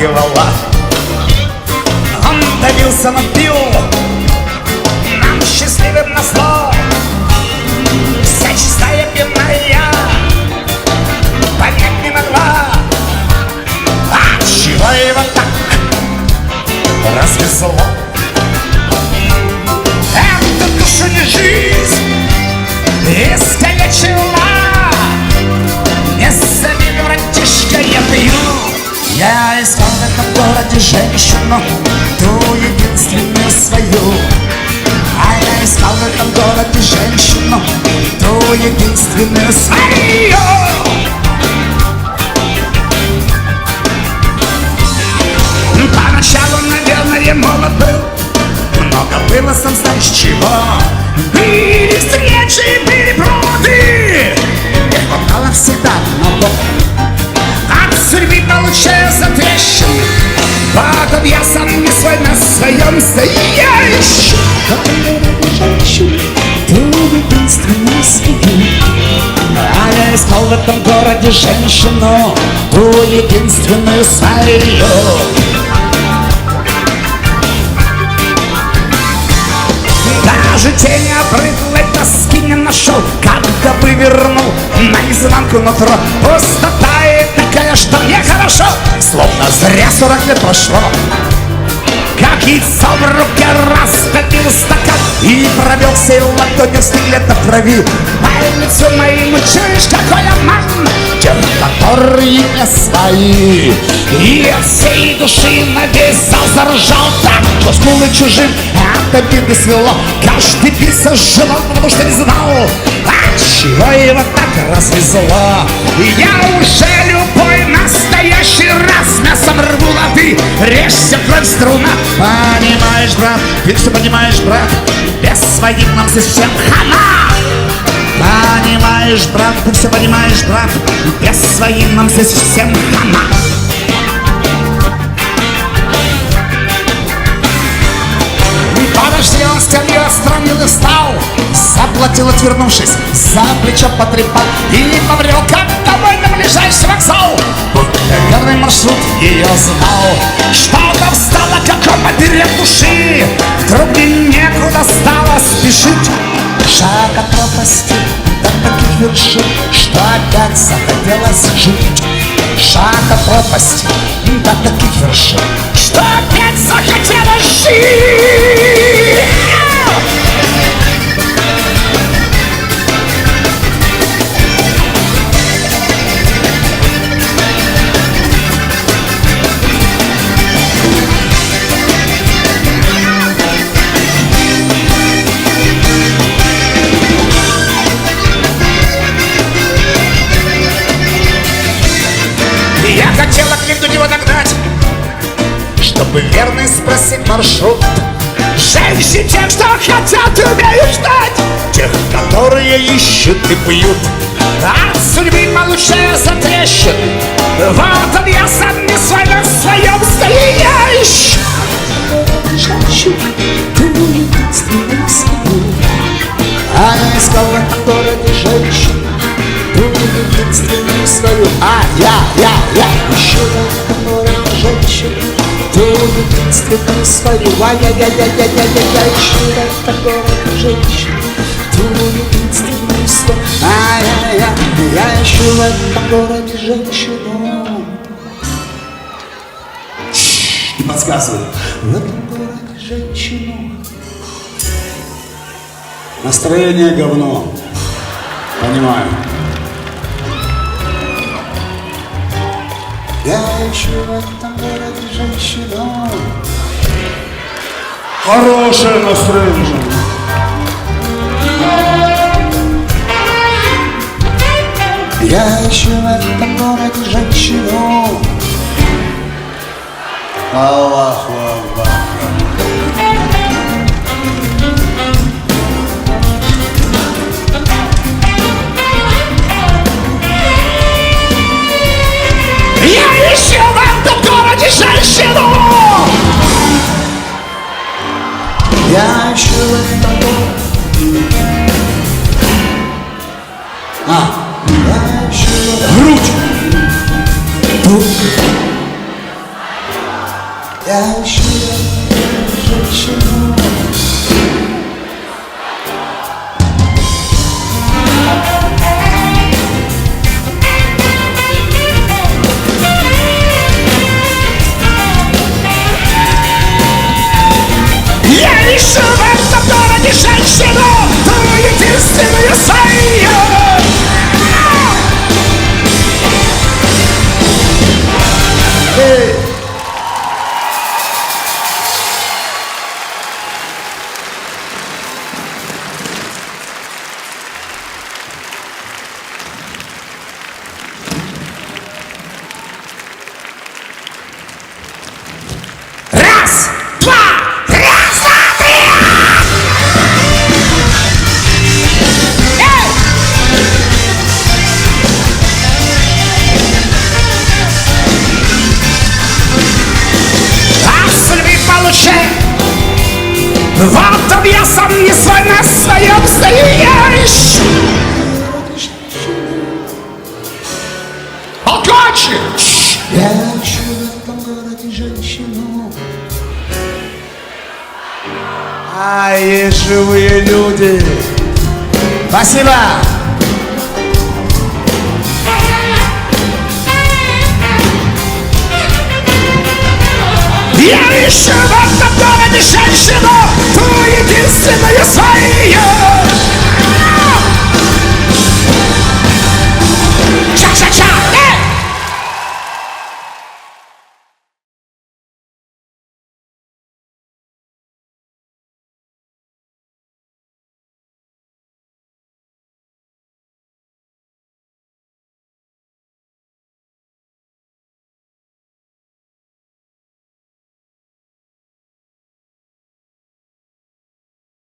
притягивала. Он давился, но пил нам счастливым назло. Вся чистая пивная понять не могла, отчего его так развезло. Эту душу не жизнь искалечила. Не забили, братишка, я пью. Я искал в этом городе женщину, ту единственную свою. А я искал в этом городе женщину, ту единственную свою. Поначалу, наверное, молод был, много было, сам знаешь чего. Были встречи, перепроды, не хватало всегда одного. От судьбы получаю затрещины, потом я сам не свой на своем стоящем. Женщину, ту единственную свою. А я искал в этом городе женщину, ту единственную свою. Даже тень обрыдлой тоски не нашел, когда бы вернул наизнанку нутро. Пустота и такая, что мне хорошо, словно зря 40 лет прошло. Как яйцо в руке растопил стакан и провел всей ладонью в стекле-то крови. По лицу моему чуешь, какой обман, тех, которые не свои. И от всей души на весь зал заржал так, что скулы чужим от обиды свело. Каждый писал желал, потому что не знал, отчего его так развезло. Я уже любой настоящий раз мясом рву лады, режься кровь струна. Понимаешь, брат, ты все понимаешь, брат, без своих нам здесь всем хана. Понимаешь, брат, ты все понимаешь, брат, без своих нам здесь всем хана. Подожди, он скамью отстранил и встал, заплатил, отвернувшись, за плечо потрепал и побрел, как домой на ближайший вокзал. Будто верный маршрут ее знал. Что-то встало, как командир души, вдруг мне некуда стало спешить. Шаг от пропасти до таких вершин, что опять захотелось жить. Шаг от пропасти до таких вершин, что опять захотелось жить. Я хотела к него догнать, чтобы верный спросить маршрут. Женщин тех, что хотят и умеют ждать, тех, которые ищут и пьют. От судьбы получая затрещины, вот он я сам не свой на своем стоящем. Женщин, ты единственный свою. А я искал в этом городе женщин, ту единственную свою. Я ищу в этом городе женщину, ту единственную свою. Я ищу в этом городе женщину, ту единственную свою. Я ищу в этом городе женщину. Не подсказывай. В этом городе женщину. Настроение говно. Понимаю. Я ищу в этом городе женщину. Хорошее настроение. Я ищу в этом городе женщину. Аллаху Акбар. Я ищу в этом городе женщину. Я ищу в этом городе. Я ищу в этом... Грудь. Тут. В этом я сам не свой, на своем стою я ищу. Окончи! Я ищу в этом городе женщину. А есть живые люди. Спасибо. Я ищу в этом городе женщину.